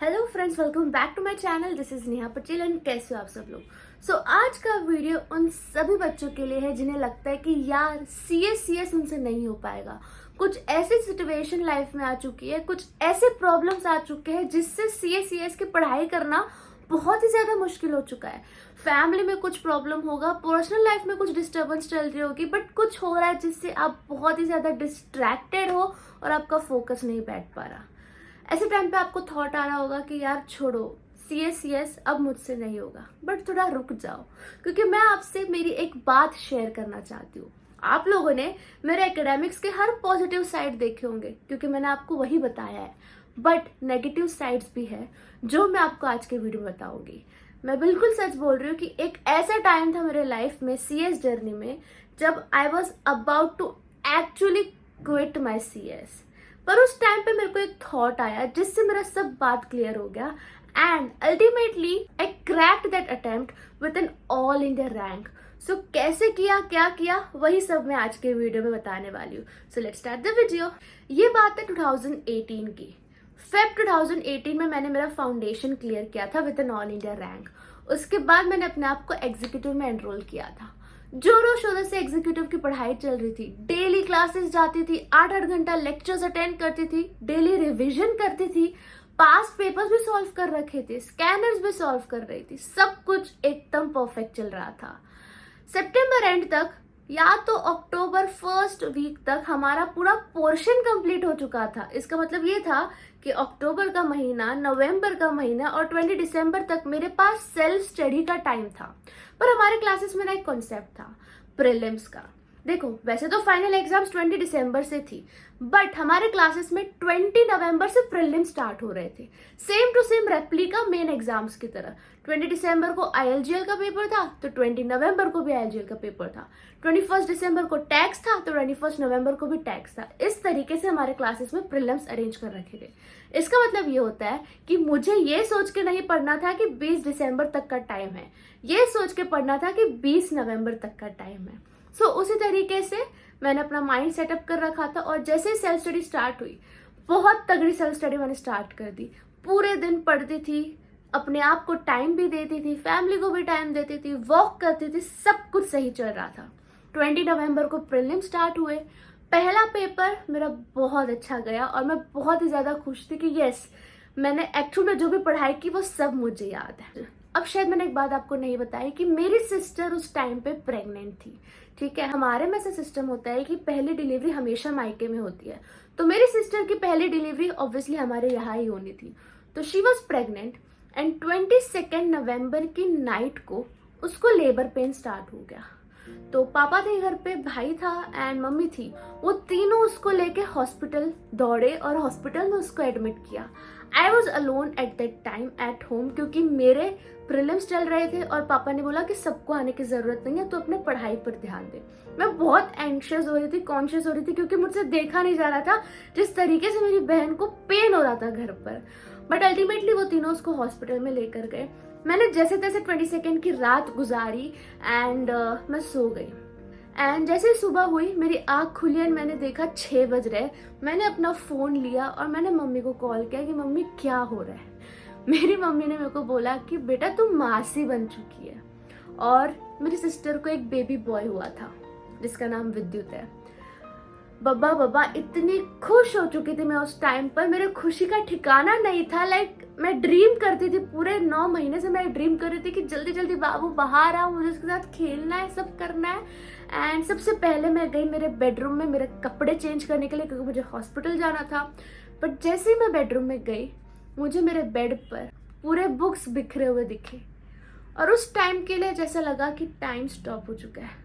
Hello friends, welcome back to my channel. This is Neha Patel and कैसे हो आप सब लोग। आज का वीडियो उन सभी बच्चों के लिए है जिन्हें लगता है कि यार सीएस उनसे नहीं हो पाएगा। कुछ ऐसी सिचुएशन लाइफ में आ चुकी है, कुछ ऐसे प्रॉब्लम्स आ चुके हैं जिससे सीएस की पढ़ाई करना बहुत ही ज्यादा मुश्किल हो चुका है। फैमिली में कुछ प्रॉब्लम होगा, पर्सनल लाइफ में कुछ डिस्टर्बेंस चल रही होगी, बट कुछ हो रहा है जिससे आप बहुत ही ज्यादा डिस्ट्रैक्टेड हो और आपका फोकस नहीं बैठ पा रहा। ऐसे टाइम पे आपको थॉट आ रहा होगा कि यार छोड़ो, सीएस अब मुझसे नहीं होगा। बट थोड़ा रुक जाओ, क्योंकि मैं आपसे मेरी एक बात शेयर करना चाहती हूँ। आप लोगों ने मेरे एकेडमिक्स के हर पॉजिटिव साइड देखे होंगे, क्योंकि मैंने आपको वही बताया है, बट नेगेटिव साइड्स भी है जो मैं आपको आज के वीडियो में बताऊंगी। मैं बिल्कुल सच बोल रही हूँ कि एक ऐसा टाइम था मेरे लाइफ में, सीएस जर्नी में, जब I was about to actually quit my CS. पर उस टाइम पे मेरे को एक थॉट आया जिससे मेरा सब बात क्लियर हो गया and ultimately I cracked that attempt with an all India rank. So कैसे किया, क्या किया, वही सब मैं आज के वीडियो में बताने वाली हूँ। So let's start the video. ये बात है 2018 की। फेब 2018 में मैंने मेरा फाउंडेशन क्लियर किया था with an all India rank. उसके बाद मैंने अपने आप को एग्जीक्यूटिव में एनरोल किया था। जोरों शोरों से एग्जीक्यूटिव की पढ़ाई चल रही थी, डेली क्लासेस जाती थी, 8-8 घंटा लेक्चर्स अटेंड करती थी, डेली रिवीजन करती थी, पास्ट पेपर्स भी सॉल्व कर रखे थे, स्कैनर्स भी सॉल्व कर रही थी, सब कुछ एकदम परफेक्ट चल रहा था। सितंबर एंड तक या तो अक्टूबर फर्स्ट वीक तक हमारा पूरा पोर्शन कंप्लीट हो चुका था। इसका मतलब ये था कि अक्टूबर का महीना, नवंबर का महीना और 20 दिसंबर तक मेरे पास सेल्फ स्टडी का टाइम था। पर हमारे क्लासेस में ना एक कॉन्सेप्ट था प्रीलिम्स का। देखो, वैसे तो फाइनल एग्जाम्स 20 दिसंबर से थी, बट हमारे क्लासेस में 20 नवंबर से प्रीलिम स्टार्ट हो रहे थे, same to same replica main exams की तरह। 20 दिसंबर को आईएलजीएल का पेपर था तो 20 नवंबर को भी आईएलजीएल का पेपर था। 21 दिसंबर को टैक्स था तो 21 नवंबर को भी टैक्स था। इस तरीके से हमारे क्लासेस में प्रीलिम्स अरेंज कर रखे थे। इसका मतलब ये होता है कि मुझे ये सोच के नहीं पढ़ना था कि 20 दिसंबर तक का टाइम है, ये सोच के पढ़ना था कि 20 नवंबर तक का टाइम है। उसी तरीके से मैंने अपना माइंड सेटअप कर रखा था और जैसे ही सेल्फ स्टडी स्टार्ट हुई, बहुत तगड़ी सेल्फ स्टडी मैंने स्टार्ट कर दी। पूरे दिन पढ़ती थी, अपने आप को टाइम भी देती थी, फैमिली को भी टाइम देती थी, वॉक करती थी, सब कुछ सही चल रहा था। 20 नवंबर को प्रीलिम स्टार्ट हुए। पहला पेपर मेरा बहुत अच्छा गया और मैं बहुत ही ज्यादा खुश थी कि यस, मैंने एक्चुअल में जो भी पढ़ाई की वो सब मुझे याद है। अब शायद मैंने एक बात आपको नहीं बताई कि मेरी सिस्टर उस टाइम पे प्रेग्नेंट थी। ठीक है, हमारे में से सिस्टम होता है कि पहली डिलीवरी हमेशा मायके में होती है, तो मेरी सिस्टर की पहली डिलीवरी ऑब्वियसली हमारे यहाँ ही होनी थी। तो शी वॉज प्रेग्नेंट एंड 22 नवंबर की नाइट को उसको लेबर पेन स्टार्ट हो गया। तो पापा थे घर पे, भाई था एंड मम्मी थी। वो तीनों उसको लेके हॉस्पिटल दौड़े और हॉस्पिटल में उसको एडमिट किया। I was alone at that time at home, क्योंकि मेरे प्रीलिम्स चल रहे थे और पापा ने बोला कि सबको आने की जरूरत नहीं है, तो अपने पढ़ाई पर ध्यान दे। मैं बहुत एंशियस हो रही थी, कॉन्शियस हो रही थी, क्योंकि मुझसे देखा नहीं जा रहा था जिस तरीके से मेरी बहन को पेन हो रहा था घर पर। बट अल्टीमेटली वो तीनों उसको हॉस्पिटल में लेकर गए। मैंने जैसे तैसे 22 की रात गुजारी एंड मैं सो गई। एंड जैसे सुबह हुई, मेरी आँख खुली एंड मैंने देखा 6 बज रहे। मैंने अपना फ़ोन लिया और मैंने मम्मी को कॉल किया कि मम्मी क्या हो रहा है। मेरी मम्मी ने मेरे को बोला कि बेटा तुम मासी बन चुकी है। और मेरी सिस्टर को एक बेबी बॉय हुआ था जिसका नाम विद्युत है। बब्बा इतनी खुश हो चुकी थी मैं उस टाइम पर, मेरे खुशी का ठिकाना नहीं था। मैं ड्रीम करती थी, पूरे 9 महीने से मैं ड्रीम कर रही थी कि जल्दी जल्दी बाबू बाहर आओ, मुझे उसके साथ खेलना है, सब करना है। एंड सबसे पहले मैं गई मेरे बेडरूम में मेरे कपड़े चेंज करने के लिए, क्योंकि मुझे हॉस्पिटल जाना था। बट जैसे ही मैं बेडरूम में गई, मुझे मेरे बेड पर पूरे बुक्स बिखरे हुए दिखे और उस टाइम के लिए जैसा लगा कि टाइम स्टॉप हो चुका है।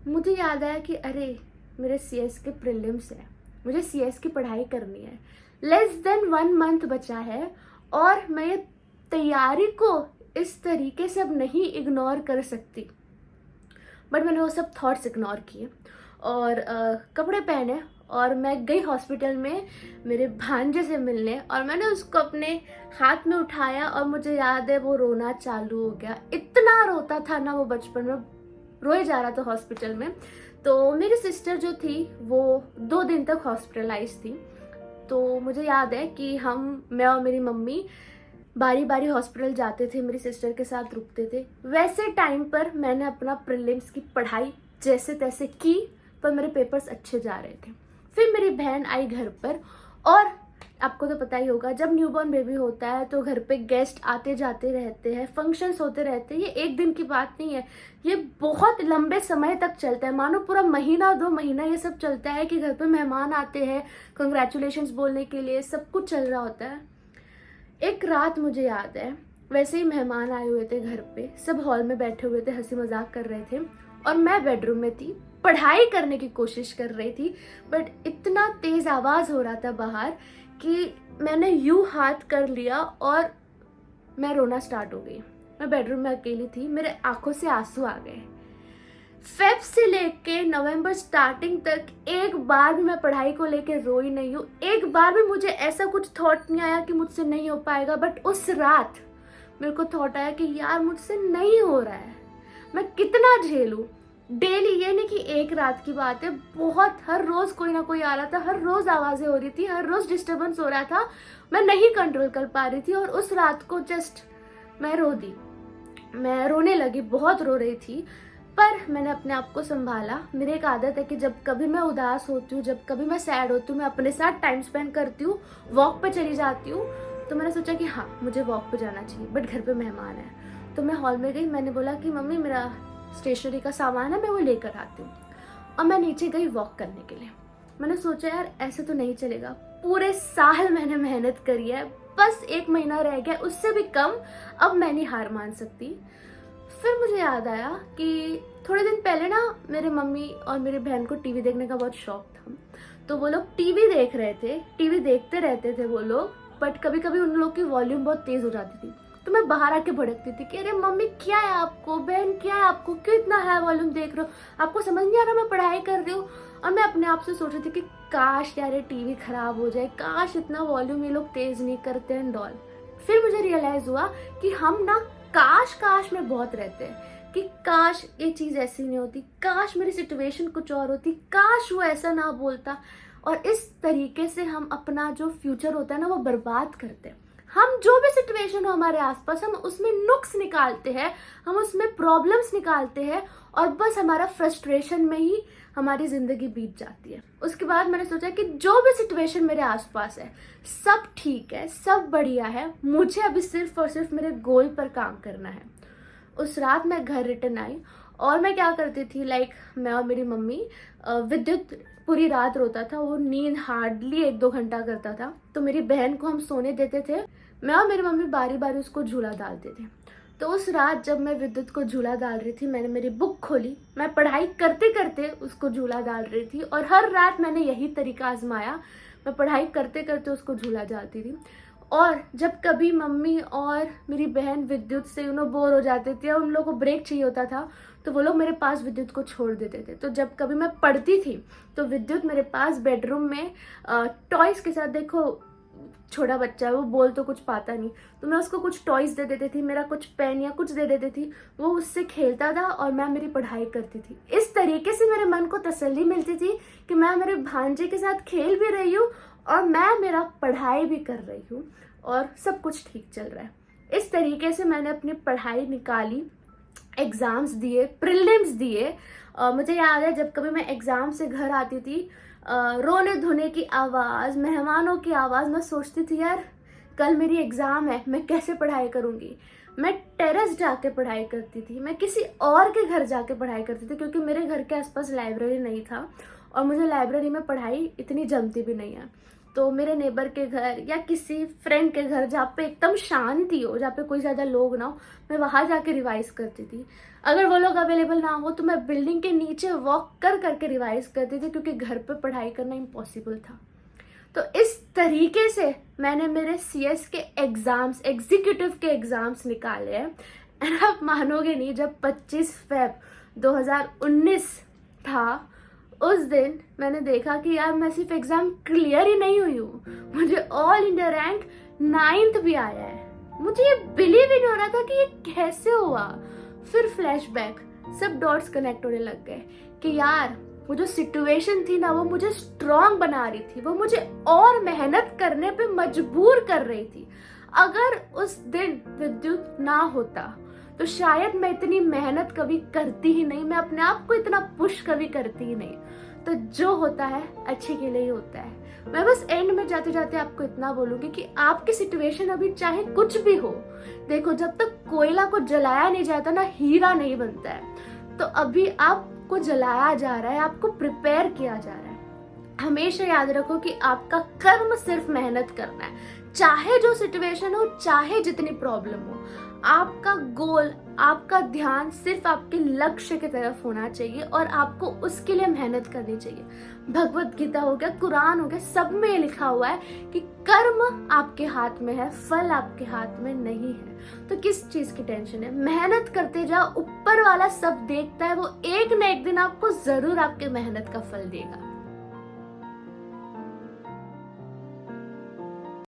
मुझे याद आया कि अरे, मेरे सीएस के प्रीलिम्स है, मुझे सीएस की पढ़ाई करनी है। लेस देन 1 मंथ बचा है और मैं ये तैयारी को इस तरीके से अब नहीं इग्नोर कर सकती। बट मैंने वो सब थॉट्स इग्नोर किए और कपड़े पहने और मैं गई हॉस्पिटल में मेरे भांजे से मिलने। और मैंने उसको अपने हाथ में उठाया और मुझे याद है वो रोना चालू हो गया। इतना रोता था ना वो, बचपन में रोए जा रहा था हॉस्पिटल में। तो मेरी सिस्टर जो थी वो 2 दिन तक हॉस्पिटलाइज थी। तो मुझे याद है कि मैं और मेरी मम्मी बारी बारी हॉस्पिटल जाते थे, मेरी सिस्टर के साथ रुकते थे। वैसे टाइम पर मैंने अपना प्रीलिम्स की पढ़ाई जैसे तैसे की, पर मेरे पेपर्स अच्छे जा रहे थे। फिर मेरी बहन आई घर पर, और आपको तो पता ही होगा, जब न्यूबॉर्न बेबी होता है तो घर पे गेस्ट आते जाते रहते हैं, फंक्शंस होते रहते हैं। ये एक दिन की बात नहीं है, ये बहुत लंबे समय तक चलता है, मानो पूरा महीना 2 महीना ये सब चलता है कि घर पे मेहमान आते हैं कंग्रेचुलेशंस बोलने के लिए, सब कुछ चल रहा होता है। एक रात मुझे याद है, वैसे ही मेहमान आए हुए थे घर पे, सब हॉल में बैठे हुए थे, हंसी मजाक कर रहे थे, और मैं बेडरूम में थी, पढ़ाई करने की कोशिश कर रही थी। बट इतना तेज आवाज हो रहा था बाहर कि मैंने यूं हाथ कर लिया और मैं रोना स्टार्ट हो गई। मैं बेडरूम में अकेली थी, मेरे आंखों से आंसू आ गए। फेब से लेके नवंबर स्टार्टिंग तक एक बार भी मैं पढ़ाई को लेके रोई नहीं हूँ, एक बार भी मुझे ऐसा कुछ थॉट नहीं आया कि मुझसे नहीं हो पाएगा। बट उस रात मेरे को थॉट आया कि यार मुझसे नहीं हो रहा है, मैं कितना झेलूं। डेली, ये नहीं कि एक रात की बात है, बहुत हर रोज कोई ना कोई आ रहा था, हर रोज आवाजें हो रही थी, हर रोज डिस्टर्बेंस हो रहा था, मैं नहीं कंट्रोल कर पा रही थी। और उस रात को जस्ट मैं रो दी, मैं रोने लगी, बहुत रो रही थी। पर मैंने अपने आप को संभाला। मेरी एक आदत है कि जब कभी मैं उदास होती हूँ, जब कभी मैं सैड होती हूँ, मैं अपने साथ टाइम स्पेंड करती हूँ, वॉक पे चली जाती हूँ। तो मैंने सोचा कि हाँ, मुझे वॉक पे जाना चाहिए, बट घर पे मेहमान है। तो मैं हॉल में गई, मैंने बोला कि मम्मी मेरा स्टेशनरी का सामान है, मैं वो लेकर आती हूँ। और मैं नीचे गई वॉक करने के लिए। मैंने सोचा यार ऐसे तो नहीं चलेगा, पूरे साल मैंने मेहनत करी है, बस 1 महीना रह गया, उससे भी कम, अब मैं नहीं हार मान सकती। फिर मुझे याद आया कि थोड़े दिन पहले ना मेरे मम्मी और मेरी बहन को टीवी देखने का बहुत शौक था, तो वो लोग टीवी देख रहे थे, टीवी देखते रहते थे वो लोग, बट कभी कभी उन लोग की वॉल्यूम बहुत तेज हो जाती थी। तो मैं बाहर आके भड़कती थी कि अरे मम्मी क्या है आपको, बहन क्या है आपको, क्यों इतना हाई वॉल्यूम देख रहे हो, आपको समझ नहीं आ रहा मैं पढ़ाई कर रही हूँ। और मैं अपने आप से सोच रही थी कि काश यार ये टीवी खराब हो जाए, काश इतना वॉल्यूम ये लोग तेज नहीं करते एंड ऑल। फिर मुझे रियलाइज हुआ कि हम ना काश में बहुत रहते हैं कि काश ये चीज ऐसी नहीं होती, काश मेरी सिचुएशन कुछ और होती, काश वो ऐसा ना बोलता। और इस तरीके से हम अपना जो फ्यूचर होता है ना वो बर्बाद करते हैं। हम जो भी सिचुएशन हो हमारे आसपास, हम उसमें नुक्स निकालते हैं, हम उसमें प्रॉब्लम्स निकालते हैं, और बस हमारा फ्रस्ट्रेशन में ही हमारी जिंदगी बीत जाती है। उसके बाद मैंने सोचा कि जो भी सिचुएशन मेरे आसपास है सब ठीक है, सब बढ़िया है, मुझे अभी सिर्फ और सिर्फ मेरे गोल पर काम करना है। उस रात मैं घर रिटर्न आई, और मैं क्या करती थी, मैं और मेरी मम्मी, विद्युत पूरी रात रोता था, वो नींद हार्डली 1-2 घंटा करता था, तो मेरी बहन को हम सोने देते थे, मैं और मेरी मम्मी बारी बारी उसको झूला डालते थे। तो उस रात जब मैं विद्युत को झूला डाल रही थी, मैंने मेरी बुक खोली, मैं पढ़ाई करते करते उसको झूला डाल रही थी, और हर रात मैंने यही तरीका आजमाया, मैं पढ़ाई करते करते उसको झूला डालती थी। और जब कभी मम्मी और मेरी बहन विद्युत से बोर हो जाते थे, उन लोगों को ब्रेक चाहिए होता था, तो वो लोग मेरे पास विद्युत को छोड़ देते थे। तो जब कभी मैं पढ़ती थी तो विद्युत मेरे पास बेडरूम में टॉयज के साथ, देखो छोटा बच्चा है, वो बोल तो कुछ पाता नहीं, तो मैं उसको कुछ टॉयज दे देती थी, मेरा कुछ पेन या कुछ दे देती थी, वो उससे खेलता था और मैं मेरी पढ़ाई करती थी। इस तरीके से मेरे मन को तसल्ली मिलती थी कि मैं मेरे भांजे के साथ खेल भी रही हूँ और मैं मेरा पढ़ाई भी कर रही हूँ, और सब कुछ ठीक चल रहा है। इस तरीके से मैंने अपनी पढ़ाई निकाली, एग्जाम्स दिए, प्रीलिम्स दिए। मुझे याद है जब कभी मैं एग्जाम से घर आती थी, रोने धोने की आवाज़, मेहमानों की आवाज़, मैं सोचती थी यार कल मेरी एग्ज़ाम है, मैं कैसे पढ़ाई करूँगी। मैं टेरेस जाके पढ़ाई करती थी, मैं किसी और के घर जाके पढ़ाई करती थी, क्योंकि मेरे घर के आसपास लाइब्रेरी नहीं था और मुझे लाइब्रेरी में पढ़ाई इतनी जमती भी नहीं है। तो मेरे नेबर के घर या किसी फ्रेंड के घर जहाँ पे एकदम शांति हो, जहाँ पे कोई ज़्यादा लोग ना हो, मैं वहाँ जाके रिवाइज करती थी। अगर वो लोग अवेलेबल ना हो तो मैं बिल्डिंग के नीचे वॉक करके रिवाइज करती थी, क्योंकि घर पे पढ़ाई करना इम्पॉसिबल था। तो इस तरीके से मैंने मेरे सीएस के एग्ज़ाम्स, एग्जीक्यूटिव के एग्ज़ाम्स निकाले हैं। एंड आप मानोगे नहीं, जब 25 फ़रवरी 2019 था, उस दिन मैंने देखा कि यार मैं सिर्फ एग्जाम क्लियर ही नहीं हुई हूँ, मुझे ऑल इंडिया रैंक 9th भी आया है। मुझे ये बिलीव ही नहीं हो रहा था कि ये कैसे हुआ। फिर फ्लैशबैक, सब डॉट्स कनेक्ट होने लग गए कि यार वो जो सिचुएशन थी ना, वो मुझे स्ट्रांग बना रही थी, वो मुझे और मेहनत करने पे मजबूर कर रही थी। अगर उस दिन विद्युत ना होता तो शायद मैं इतनी मेहनत कभी करती ही नहीं, मैं अपने आप को इतना पुश कभी करती ही नहीं। तो जो होता है अच्छे के लिए ही होता है। मैं बस एंड में जाते जाते आपको इतना बोलूंगी कि आपकी सिचुएशन अभी चाहे कुछ भी हो, देखो जब तक कोयला को जलाया नहीं जाता ना, हीरा नहीं बनता है। तो अभी आपको जलाया जा रहा है, आपको प्रिपेयर किया जा रहा है। हमेशा याद रखो कि आपका कर्म सिर्फ मेहनत करना है, चाहे जो सिचुएशन हो, चाहे जितनी प्रॉब्लम हो। आपका गोल, आपका ध्यान सिर्फ आपके लक्ष्य की तरफ होना चाहिए और आपको उसके लिए मेहनत करनी चाहिए। भगवत गीता हो गया, कुरान हो गया, सब में लिखा हुआ है कि कर्म आपके हाथ में है, फल आपके हाथ में नहीं है। तो किस चीज की टेंशन है? मेहनत करते जाओ, ऊपर वाला सब देखता है, वो एक न एक दिन आपको जरूर आपके मेहनत का फल देगा।